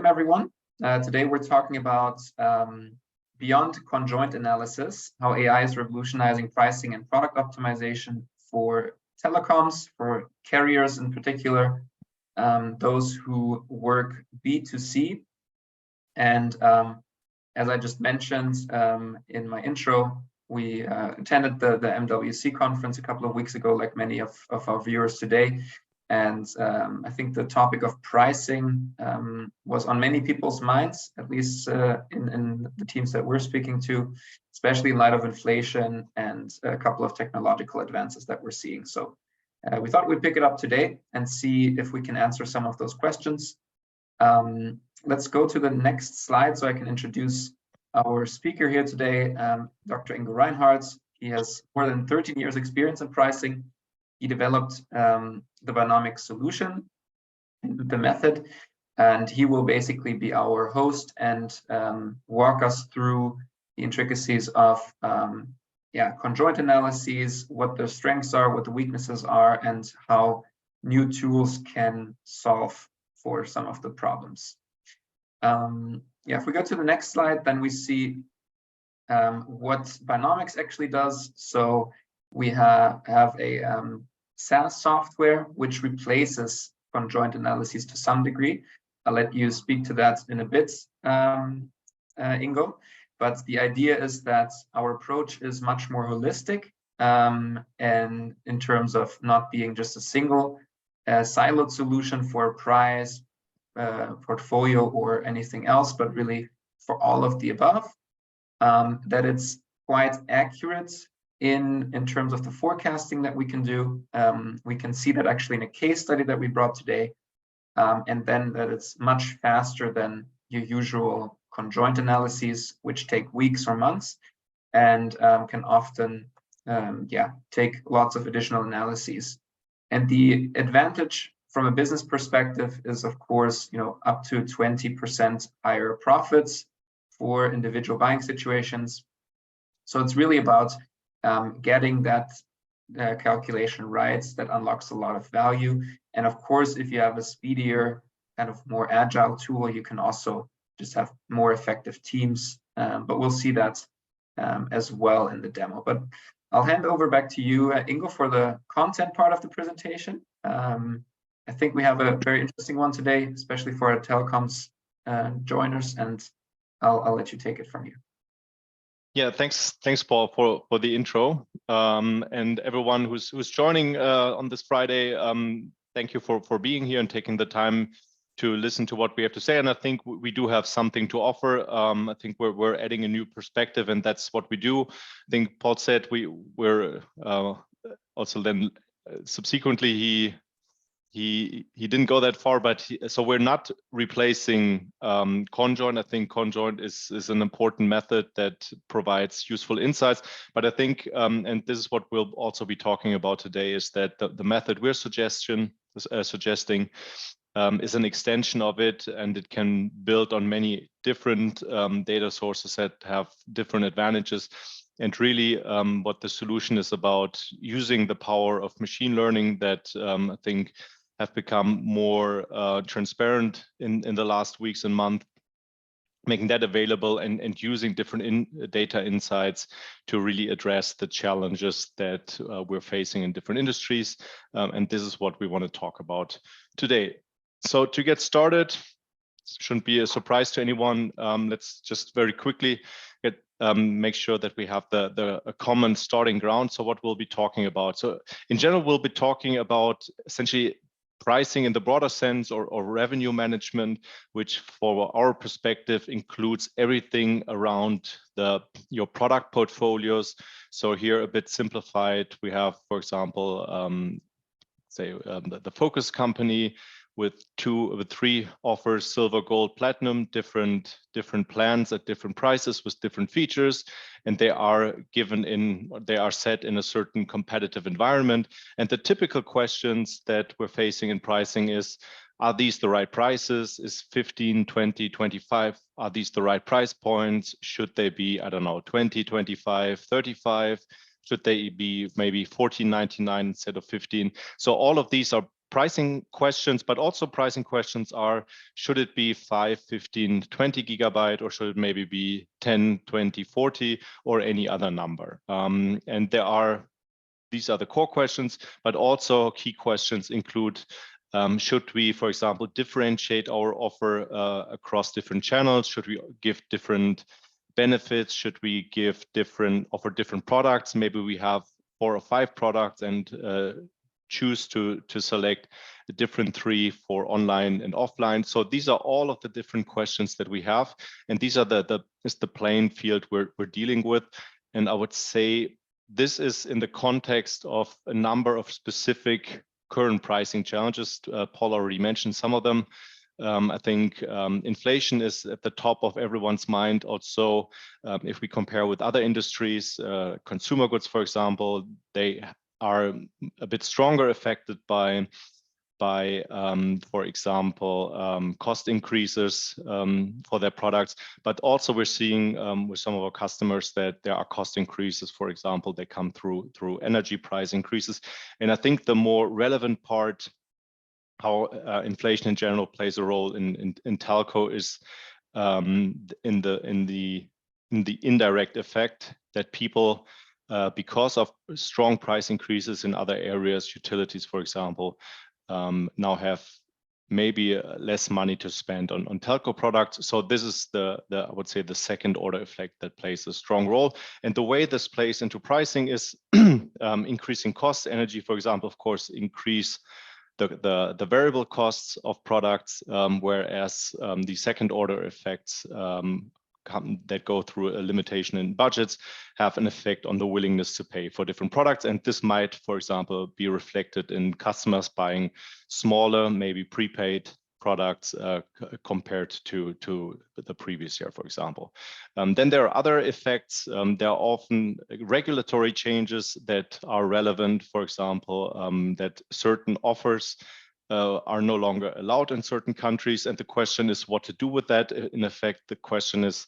welcome everyone. Today we're talking about beyond conjoint analysis, how AI is revolutionizing pricing and product optimization for telecoms, for carriers in particular, those who work B2C. And as I just mentioned in my intro, we attended the MWC conference a couple of weeks ago, like many of our viewers today. And I think the topic of pricing was on many people's minds, at least in the teams that we're speaking to, especially in light of inflation and a couple of technological advances that we're seeing. So we thought we'd pick it up today and see if we can answer some of those questions. Let's go to the next slide so I can introduce our speaker here today, Dr. Ingo Reinhardt. He has more than 13 years experience in pricing. He developed the Buynomics solution, the method, and he will basically be our host and walk us through the intricacies of conjoint analyses, what the strengths are, what the weaknesses are, and how new tools can solve for some of the problems. If we go to the next slide, then we see what Buynomics actually does. So we have a SaaS software which replaces conjoint analyses to some degree. I'll let you speak to that in a bit, Ingo. But the idea is that our approach is much more holistic, and in terms of not being just a single siloed solution for price, portfolio, or anything else, but really for all of the above. That it's quite accurate in terms of the forecasting that we can do. We can see that actually in a case study that we brought today, and then that it's much faster than your usual conjoint analyses, which take weeks or months and can often take lots of additional analyses. And the advantage from a business perspective is, of course, up to 20% higher profits for individual buying situations. So it's really about getting that calculation right that unlocks a lot of value. And of course, if you have a speedier, kind of more agile tool, you can also just have more effective teams. But we'll see that as well in the demo. But I'll hand over back to you, Ingo, for the content part of the presentation. I think we have a very interesting one today, especially for our telecoms joiners, and I'll let you take it from here. Yeah, thanks, Paul, for the intro, and everyone who's joining on this Friday. Thank you for being here and taking the time to listen to what we have to say. And I think we do have something to offer. I think we're adding a new perspective, and that's what we do. I think Paul said we're also then subsequently he didn't go that far, but so we're not replacing conjoint. I think conjoint is an important method that provides useful insights. But I think, and this is what we'll also be talking about today, is that the method we're suggesting is an extension of it, and it can build on many different data sources that have different advantages. And really, what the solution is about, using the power of machine learning that I think have become more transparent in the last weeks and months, making that available and using different data insights to really address the challenges that we're facing in different industries. And this is what we want to talk about today. So to get started, shouldn't be a surprise to anyone. Let's just very quickly make sure that we have a common starting ground. So what we'll be talking about. So in general, we'll be talking about essentially pricing in the broader sense, or revenue management, which for our perspective includes everything around your product portfolios. So here, a bit simplified, we have, for example, the focus company with 3 offers: silver, gold, platinum, different plans at different prices with different features, and they are set in a certain competitive environment. And the typical questions that we're facing in pricing is, are these the right prices? Is 15, 20, 25, are these the right price points? Should they be, I don't know, 20, 25, 35? Should they be maybe $14.99 instead of $15? So all of these are pricing questions, but also pricing questions are, should it be 5, 15, 20 gigabyte, or should it maybe be 10, 20, 40, or any other number? And these are the core questions, but also key questions include, should we, for example, differentiate our offer across different channels? Should we give different benefits? Should we offer different products? Maybe we have 4 or 5 products and choose to select the different 3 for online and offline. So these are all of the different questions that we have, and these are the playing field we're dealing with. And I would say this is in the context of a number of specific current pricing challenges. Paul already mentioned some of them. I think inflation is at the top of everyone's mind. Also, if we compare with other industries, consumer goods, for example, they are a bit stronger affected by for example, cost increases for their products. But also we're seeing with some of our customers that there are cost increases. For example, they come through energy price increases. And I think the more relevant part, how inflation in general plays a role in telco, is in the indirect effect that people, because of strong price increases in other areas, utilities, for example, now have maybe less money to spend on telco products. So this is the I would say the second order effect that plays a strong role. And the way this plays into pricing is increasing costs. Energy, for example, of course, increase the variable costs of products, whereas the second order effects that go through a limitation in budgets have an effect on the willingness to pay for different products. And this might, for example, be reflected in customers buying smaller, maybe prepaid products compared to the previous year, for example. Then there are other effects. There are often regulatory changes that are relevant, for example, that certain offers are no longer allowed in certain countries, and the question is what to do with that. In effect, the question is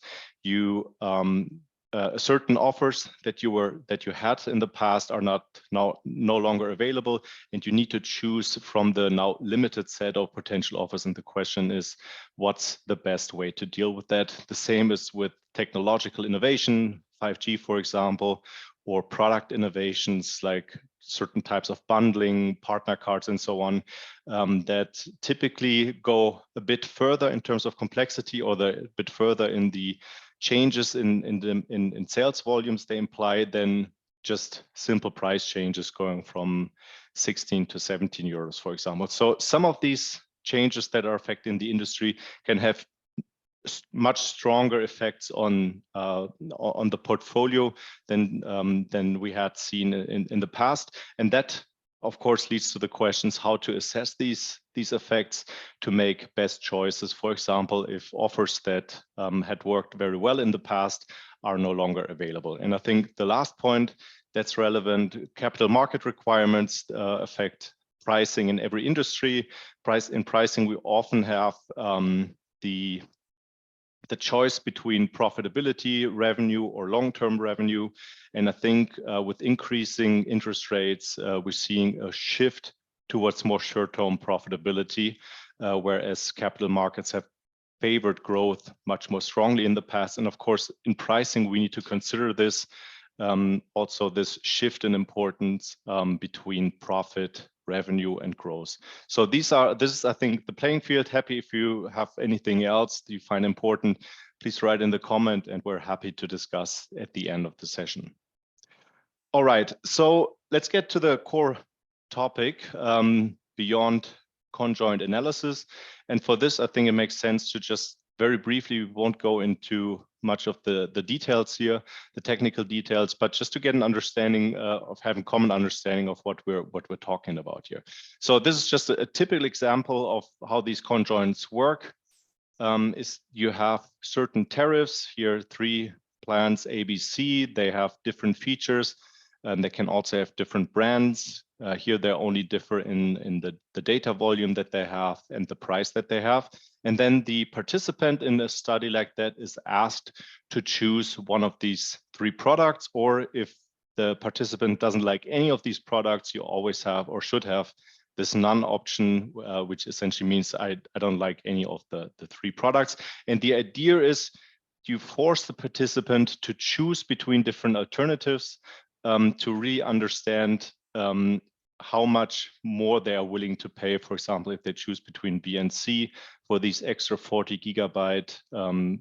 certain offers that you had in the past are no longer available, and you need to choose from the now limited set of potential offers. And the question is, what's the best way to deal with that? The same is with technological innovation, 5G, for example, or product innovations like certain types of bundling, partner cards, and so on, that typically go a bit further in terms of complexity, or a bit further in the changes in sales volumes they imply than just simple price changes going from 16 to 17 euros, for example. So some of these changes that are affecting the industry can have much stronger effects on the portfolio than we had seen in the past, and that of course leads to the questions how to assess these effects to make best choices. For example, if offers that had worked very well in the past are no longer available. And I think the last point that's relevant, capital market requirements affect pricing in every industry. In pricing, we often have the choice between profitability, revenue, or long-term revenue. And I think with increasing interest rates, we're seeing a shift towards more short-term profitability, whereas capital markets have favored growth much more strongly in the past. And of course, in pricing, we need to consider this, also this shift in importance between profit, revenue, and growth. So this is, I think, the playing field. Happy if you have anything else that you find important, please write in the comment, and we're happy to discuss at the end of the session. All right, so let's get to the core topic, beyond conjoint analysis. And for this, I think it makes sense to just very briefly, we won't go into much of the details here, the technical details, but just to get an understanding of having common understanding of what we're talking about here. So this is just a typical example of how these conjoints work. Is you have certain tariffs here, 3 plans A, B, C. They have different features, and they can also have different brands. Here they only differ in the data volume that they have and the price that they have. And then the participant in a study like that is asked to choose one of these 3 products, or if the participant doesn't like any of these products, you always have or should have this none option, which essentially means I don't like any of the three products. And the idea is you force the participant to choose between different alternatives to really understand how much more they are willing to pay. For example, if they choose between B and C for these extra 40 gigabyte,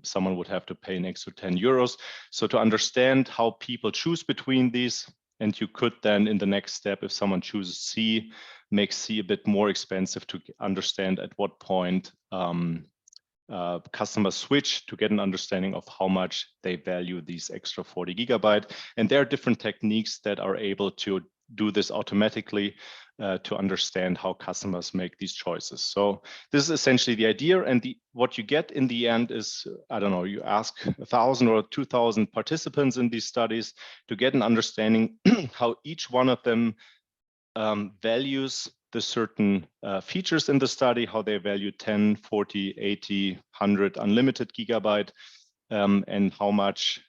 someone would have to pay an extra 10 euros. So to understand how people choose between these, and you could then in the next step, if someone chooses C, make C a bit more expensive to understand at what point customers switch to get an understanding of how much they value these extra 40 gigabyte. And there are different techniques that are able to do this automatically to understand how customers make these choices. So this is essentially the idea. And what you get in the end is, I don't know, you ask 1,000 or 2,000 participants in these studies to get an understanding how each one of them values the certain features in the study, how they value 10, 40, 80, 100, unlimited gigabyte, and how much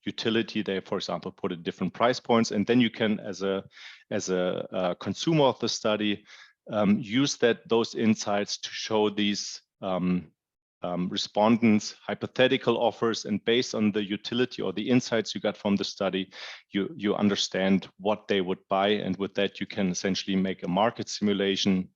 utility they, for example, put at different price points. And then you can, as a consumer of the study, use those insights to show these respondents hypothetical offers, and based on the utility or the insights you got from the study, you understand what they would buy, and with that you can essentially make a market simulation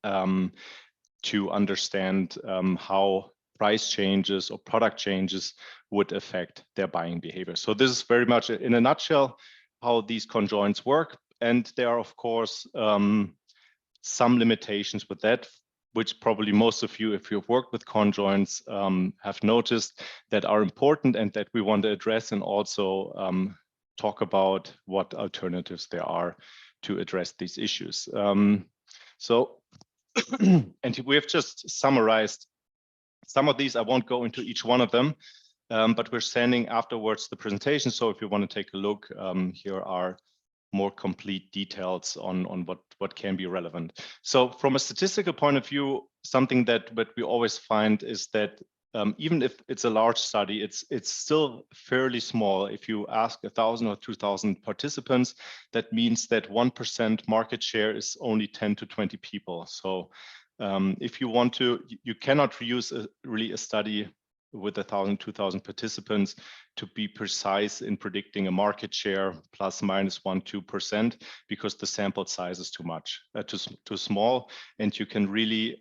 to understand how price changes or product changes would affect their buying behavior. So this is very much in a nutshell how these conjoints work, and there are of course some limitations with that, which probably most of you, if you've worked with conjoints, have noticed that are important and that we want to address, and also talk about what alternatives there are to address these issues. So, and we have just summarized some of these. I won't go into each one of them, but we're sending afterwards the presentation. So if you want to take a look, here are more complete details on what can be relevant. So from a statistical point of view, something that we always find is that even if it's a large study, it's still fairly small. If you ask 1,000 or 2,000 participants, that means that 1% market share is only 10 to 20 people. So if you want to, you cannot use really a study with 1,000, 2,000 participants to be precise in predicting a market share plus minus 1-2%, because the sample size is too small, and you can really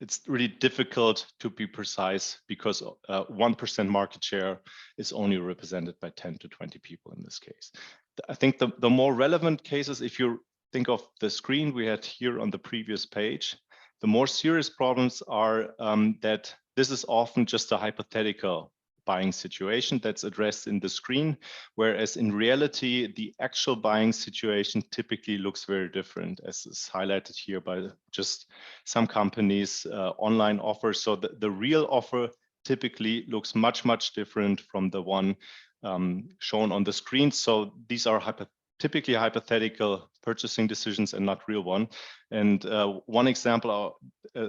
it's really difficult to be precise, because 1% market share is only represented by 10 to 20 people in this case. I think the more relevant cases, if you think of the screen we had here on the previous page, the more serious problems are that this is often just a hypothetical buying situation that's addressed in the screen, whereas in reality, the actual buying situation typically looks very different, as is highlighted here by just some companies' online offers. So the real offer typically looks much different from the one shown on the screen. So these are typically hypothetical purchasing decisions and not real one. And one example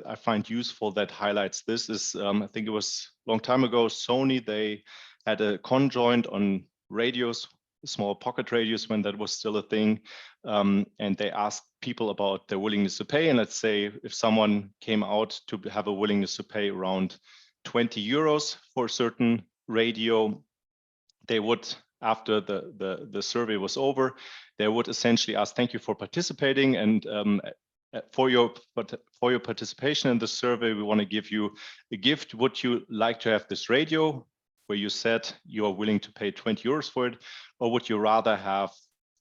I find useful that highlights this is, I think it was a long time ago, Sony, they had a conjoint on radios, small pocket radios when that was still a thing. And they asked people about their willingness to pay. And let's say if someone came out to have a willingness to pay around 20 euros for a certain radio, they would, after the survey was over, they would essentially ask, thank you for participating, and for your participation in the survey, we want to give you a gift. Would you like to have this radio, where you said you are willing to pay 20 euros for it, or would you rather have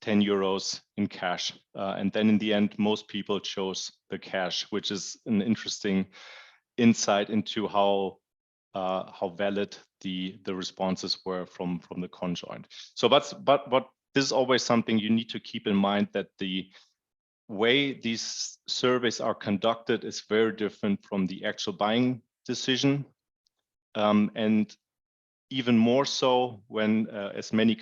10 euros in cash? And then in the end, most people chose the cash, which is an interesting insight into how valid the responses were from the conjoint. So but this is always something you need to keep in mind, that the way these surveys are conducted is very different from the actual buying decision, and even more so when, as many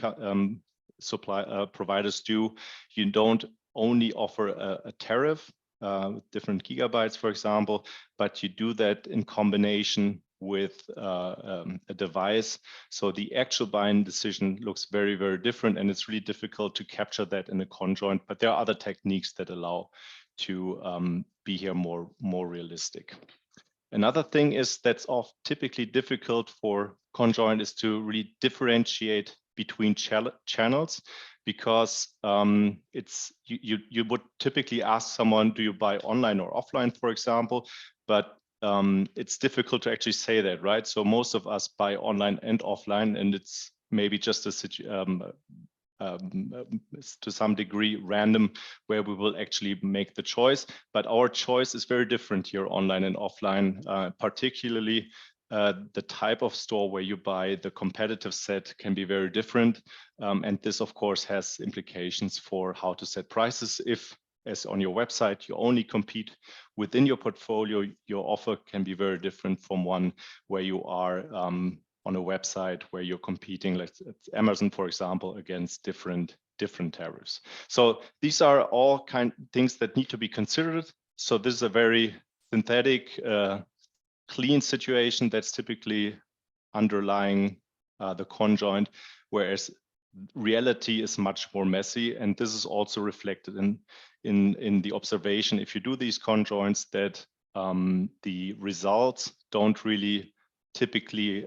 providers do, you don't only offer a tariff with different gigabytes, for example, but you do that in combination with a device. So the actual buying decision looks very, very different, and it's really difficult to capture that in a conjoint, but there are other techniques that allow to be here more realistic. Another thing is that's typically difficult for conjoint is to really differentiate between channels, because you would typically ask someone, do you buy online or offline, for example, but it's difficult to actually say that, right? So most of us buy online and offline, and it's maybe just to some degree random where we will actually make the choice. But our choice is very different here, online and offline, particularly the type of store where you buy. The competitive set can be very different. And this, of course, has implications for how to set prices. If, as on your website, you only compete within your portfolio, your offer can be very different from one where you are on a website where you're competing, like Amazon, for example, against different tariffs. So these are all things that need to be considered. So this is a very synthetic, clean situation that's typically underlying the conjoint, whereas reality is much more messy. And this is also reflected in the observation, if you do these conjoints, that the results don't really typically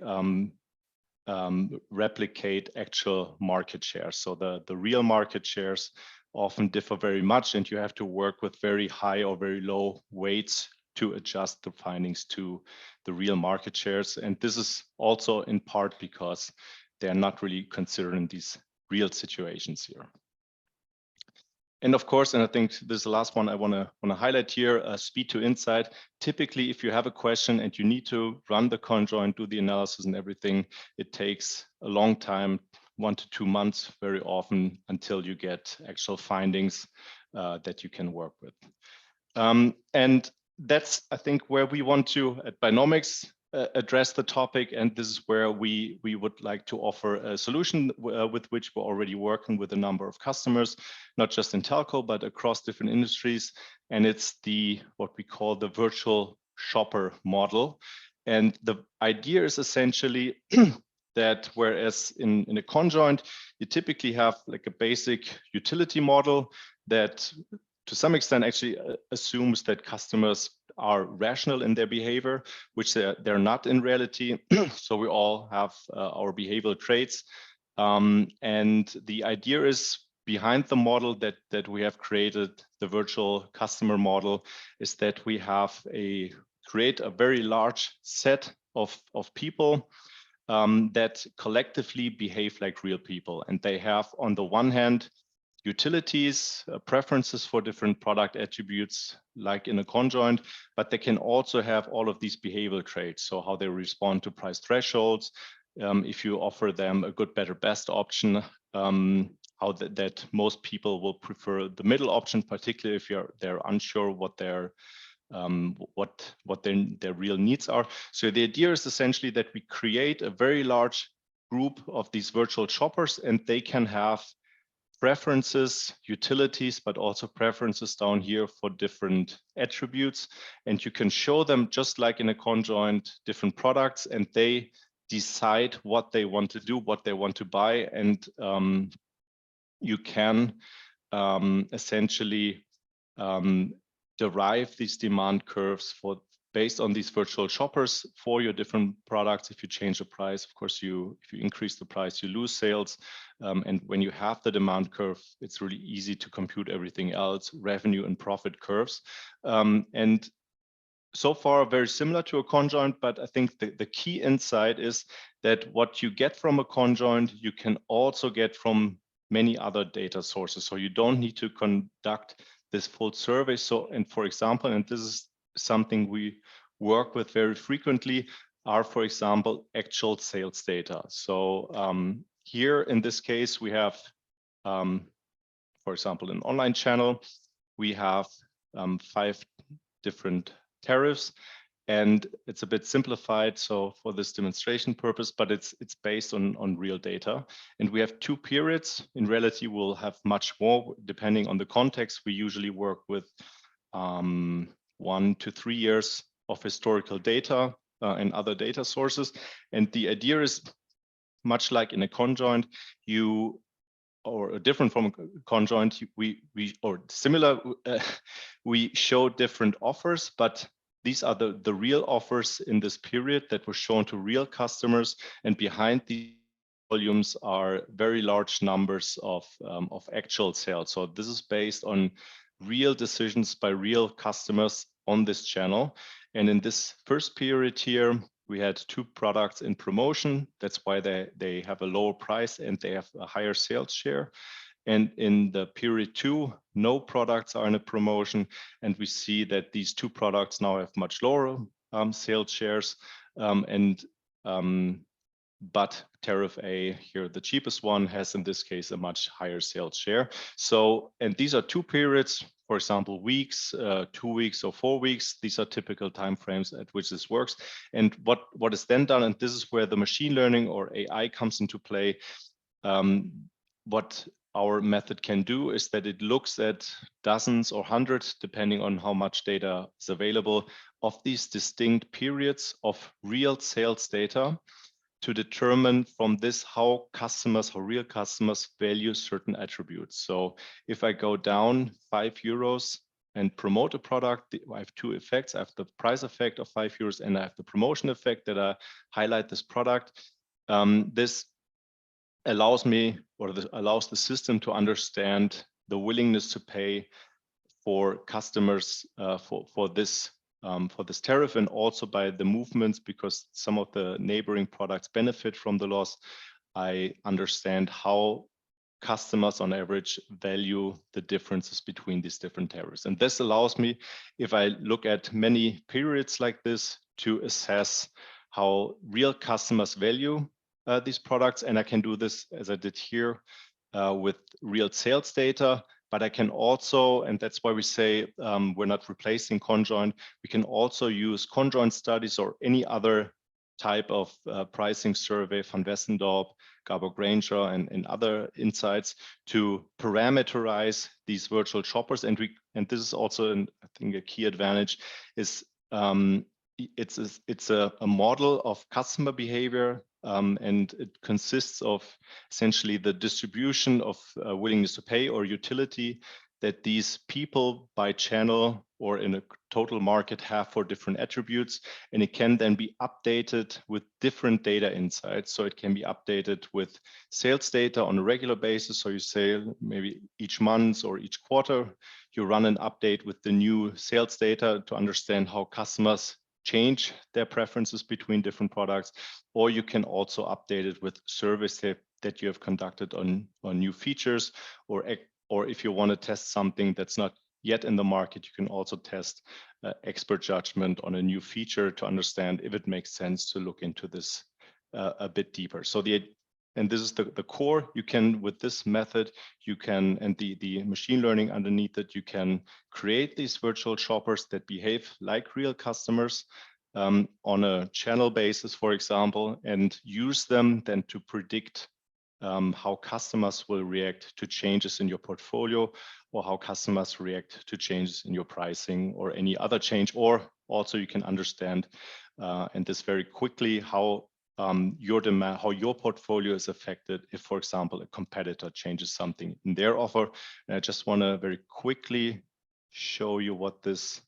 replicate actual market shares. So the real market shares often differ very much, and you have to work with very high or very low weights to adjust the findings to the real market shares. And this is also in part because they're not really considering these real situations here. And of course, and I think this is the last one I want to highlight here, speed to insight. Typically, if you have a question and you need to run the conjoint, do the analysis and everything, it takes a long time, 1 to 2 months, very often, until you get actual findings that you can work with. And that's, I think, where we want to, at Buynomics, address the topic, and this is where we would like to offer a solution with which we're already working with a number of customers, not just in telco, but across different industries. And it's what we call the virtual shopper model. And the idea is essentially that whereas in a conjoint, you typically have like a basic utility model that to some extent actually assumes that customers are rational in their behavior, which they're not in reality. So we all have our behavioral traits. And the idea is behind the model that we have created, the virtual customer model, is that we create a very large set of people that collectively behave like real people. And they have, on the one hand, utilities, preferences for different product attributes, like in a conjoint, but they can also have all of these behavioral traits. So how they respond to price thresholds, if you offer them a good, better, best option, how that most people will prefer the middle option, particularly if they're unsure what their real needs are. So the idea is essentially that we create a very large group of these virtual shoppers, and they can have preferences, utilities, but also preferences down here for different attributes. And you can show them, just like in a conjoint, different products, and they decide what they want to do, what they want to buy. And you can essentially derive these demand curves based on these virtual shoppers for your different products. If you change the price, of course, if you increase the price, you lose sales. And when you have the demand curve, it's really easy to compute everything else, revenue and profit curves. And so far, very similar to a conjoint, but I think the key insight is that what you get from a conjoint, you can also get from many other data sources. So you don't need to conduct this full survey. So, and for example, and this is something we work with very frequently, are, for example, actual sales data. So here in this case, we have, for example, an online channel, we have 5 different tariffs, and it's a bit simplified, so for this demonstration purpose, but it's based on real data. And we have 2 periods. In reality, we'll have much more depending on the context. We usually work with 1 to 3 years of historical data, and other data sources. And the idea is much like in a conjoint, or different from a conjoint, we show different offers, but these are the real offers in this period that were shown to real customers, and behind the volumes are very large numbers of actual sales. So this is based on real decisions by real customers on this channel. And in this first period here, we had 2 products in promotion. That's why they have a lower price and they have a higher sales share. And in the period 2, no products are in a promotion. And we see that these 2 products now have much lower sales shares. But tariff A here, the cheapest one, has in this case a much higher sales share. So, and these are 2 periods, for example, weeks, 2 weeks or 4 weeks. These are typical timeframes at which this works. And what is then done, and this is where the machine learning or AI comes into play, what our method can do is that it looks at dozens or hundreds, depending on how much data is available, of these distinct periods of real sales data, to determine from this how real customers value certain attributes. So if I go down €5 and promote a product, I have 2 effects. I have the price effect of €5 and I have the promotion effect that I highlight this product. This allows me, or allows the system to understand the willingness to pay for customers for this tariff, and also by the movements, because some of the neighboring products benefit from the loss. I understand how customers on average value the differences between these different tariffs. And this allows me, if I look at many periods like this, to assess how real customers value these products. And I can do this, as I did here, with real sales data. But I can also, and that's why we say we're not replacing Conjoint, we can also use Conjoint studies or any other type of pricing survey, Van Westendorp, Garber-Granger, and other insights to parameterize these virtual shoppers. And this is also, I think, a key advantage is it's a model of customer behavior. And it consists of essentially the distribution of willingness to pay or utility that these people by channel or in a total market have for different attributes. And it can then be updated with different data insights. So it can be updated with sales data on a regular basis. So you say maybe each month or each quarter, you run an update with the new sales data to understand how customers change their preferences between different products, or you can also update it with surveys that you have conducted on new features, or if you want to test something that's not yet in the market, you can also test expert judgment on a new feature to understand if it makes sense to look into this a bit deeper. So and this is the core. You can, with this method, you can, and the machine learning underneath it, you can create these virtual shoppers that behave like real customers on a channel basis, for example, and use them then to predict how customers will react to changes in your portfolio, or how customers react to changes in your pricing or any other change. Or also you can understand, and this very quickly, how your demand, how your portfolio is affected if, for example, a competitor changes something in their offer. And I just want to very quickly show you what this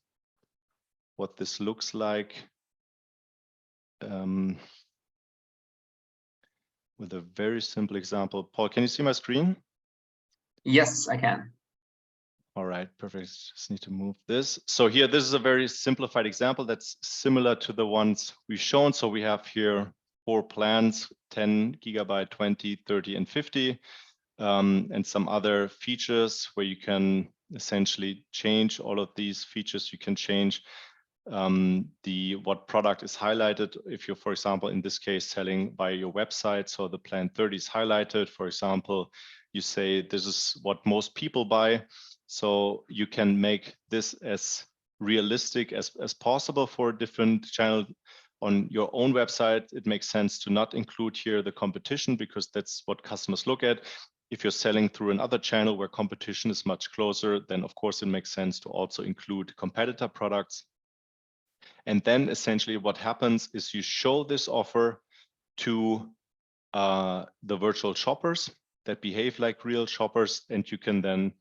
looks like with a very simple example. Paul, can you see my screen? Yes, I can. All right, perfect. Just need to move this. So here, this is a very simplified example that's similar to the ones we've shown. So we have here 4 plans, 10 gigabyte, 20, 30, and 50, and some other features where you can essentially change all of these features. You can change what product is highlighted. If you're, for example, in this case, selling via your website, so the plan 30 is highlighted. For example, you say this is what most people buy. So you can make this as realistic as possible for a different channel. On your own website, it makes sense to not include here the competition, because that's what customers look at. If you're selling through another channel where competition is much closer, then of course it makes sense to also include competitor products. And then essentially what happens is you show this offer to the virtual shoppers that behave like real shoppers, and you can then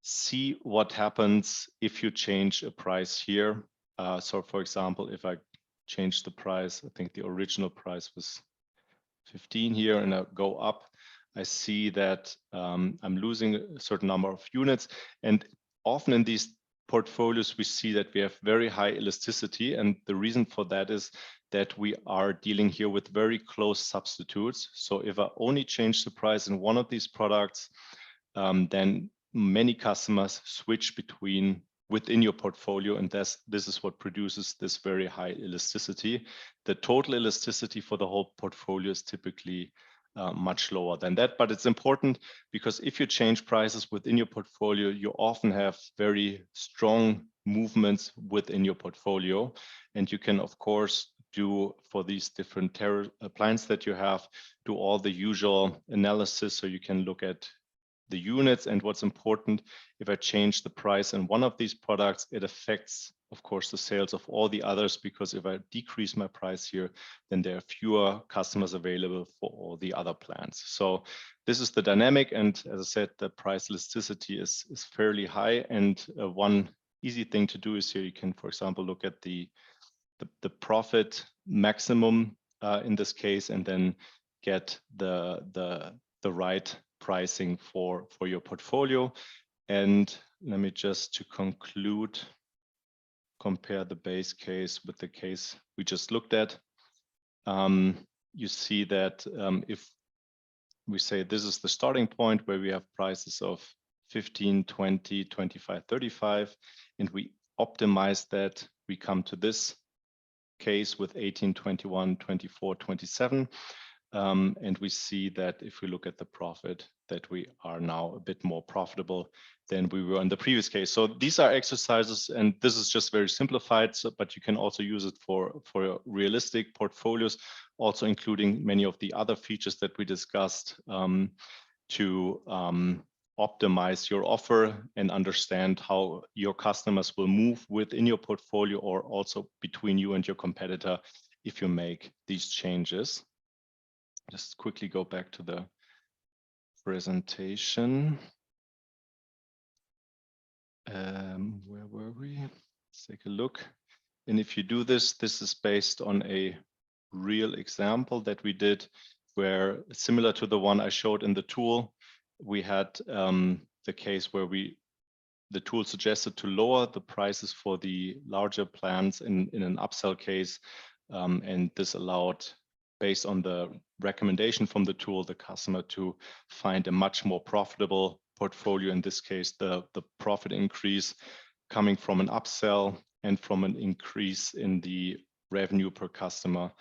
see what happens if you change a price here. So for example, if I change the price, I think the original price was 15 here, and I go up, I see that I'm losing a certain number of units. And often in these portfolios, we see that we have very high elasticity. And the reason for that is that we are dealing here with very close substitutes. So if I only change the price in one of these products, then many customers switch between within your portfolio, and this is what produces this very high elasticity. The total elasticity for the whole portfolio is typically much lower than that, but it's important because if you change prices within your portfolio, you often have very strong movements within your portfolio, and you can of course do for these different plans that you have, do all the usual analysis. So you can look at the units, and what's important, if I change the price in one of these products, it affects of course the sales of all the others, because if I decrease my price here, then there are fewer customers available for all the other plans. So this is the dynamic, and as I said, the price elasticity is fairly high. And one easy thing to do is here you can, for example, look at the profit maximum in this case, and then get the right pricing for your portfolio. And let me just to conclude, compare the base case with the case we just looked at. You see that if we say this is the starting point where we have prices of 15, 20, 25, 35, and we optimize that, we come to this case with 18, 21, 24, 27. And we see that if we look at the profit, that we are now a bit more profitable than we were in the previous case. So these are exercises, and this is just very simplified, but you can also use it for realistic portfolios, also including many of the other features that we discussed to optimize your offer and understand how your customers will move within your portfolio, or also between you and your competitor if you make these changes. Just quickly go back to the presentation. Where were we? Let's take a look. And if you do this, this is based on a real example that we did, where similar to the one I showed in the tool, we had the case where the tool suggested to lower the prices for the larger plans in an upsell case. And this allowed, based on the recommendation from the tool, the customer to find a much more profitable portfolio. In this case, the profit increase coming from an upsell and from an increase in the revenue per customer.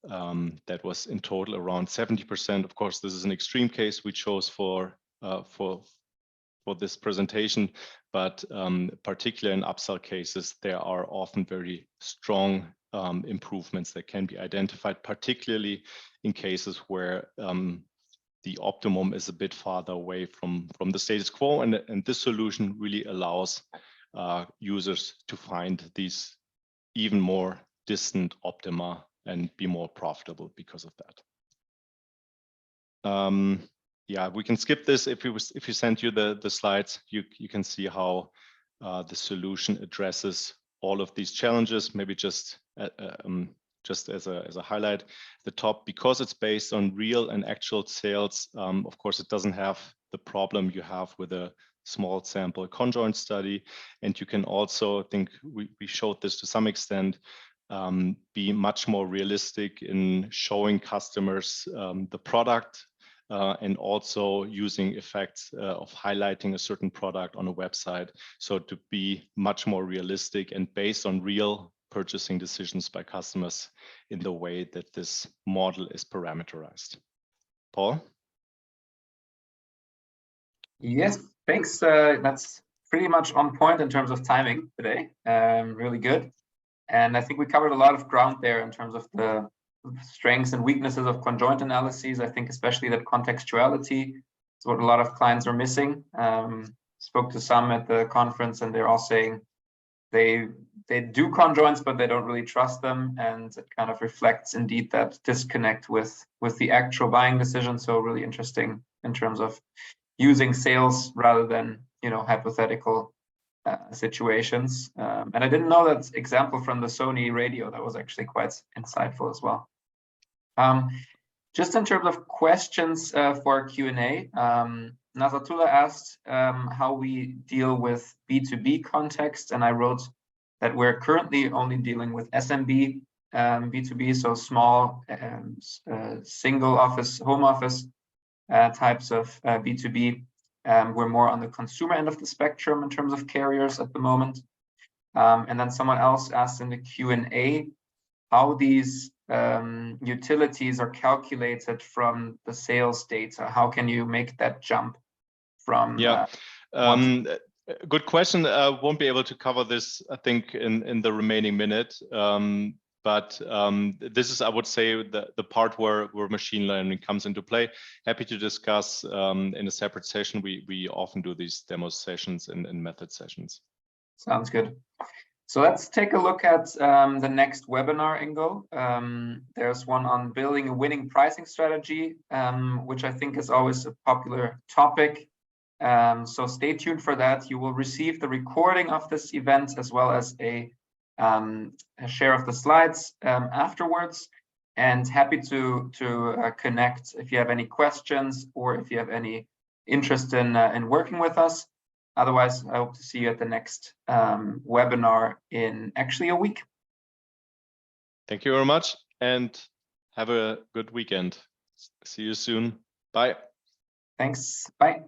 That was in total around 70%. Of course, this is an extreme case we chose for this presentation, but particularly in upsell cases, there are often very strong improvements that can be identified, particularly in cases where the optimum is a bit farther away from the status quo. And this solution really allows users to find these even more distant optima and be more profitable because of that. Yeah, we can skip this. If you send you the slides, you can see how the solution addresses all of these challenges. Maybe just as a highlight, the top, because it's based on real and actual sales, of course, it doesn't have the problem you have with a small sample conjoint study. And you can also, I think we showed this to some extent, be much more realistic in showing customers the product, and also using effects of highlighting a certain product on a website. So to be much more realistic and based on real purchasing decisions by customers in the way that this model is parameterized. Paul? Yes, thanks. That's pretty much on point in terms of timing today. Really good. And I think we covered a lot of ground there in terms of the strengths and weaknesses of conjoint analyses. I think especially that contextuality is what a lot of clients are missing. Spoke to some at the conference, and they're all saying they they do conjoints, but they don't really trust them, and it kind of reflects indeed that disconnect with the actual buying decision. So really interesting in terms of using sales rather than, you know, hypothetical situations. And I didn't know that example from the Sony radio. That was actually quite insightful as well. Just in terms of questions for Q&A, Nazatullah asked how we deal with B2B context, and I wrote that we're currently only dealing with SMB B2B, so small single office, home office types of B2B. We're more on the consumer end of the spectrum in terms of carriers at the moment. And then someone else asked in the Q&A how these utilities are calculated from the sales data. How can you make that jump from? Yeah, good question. Won't be able to cover this, I think, in the remaining minute. But this is, I would say, the part where machine learning comes into play. Happy to discuss in a separate session. We often do these demo sessions and method sessions. Sounds good. So let's take a look at the next webinar, Ingo. There's one on building a winning pricing strategy, which I think is always a popular topic. So stay tuned for that. You will receive the recording of this event as well as a share of the slides afterwards. And happy to connect if you have any questions or if you have any interest in working with us. Otherwise, I hope to see you at the next webinar in actually a week. Thank you very much and have a good weekend. See you soon. Bye. Thanks. Bye.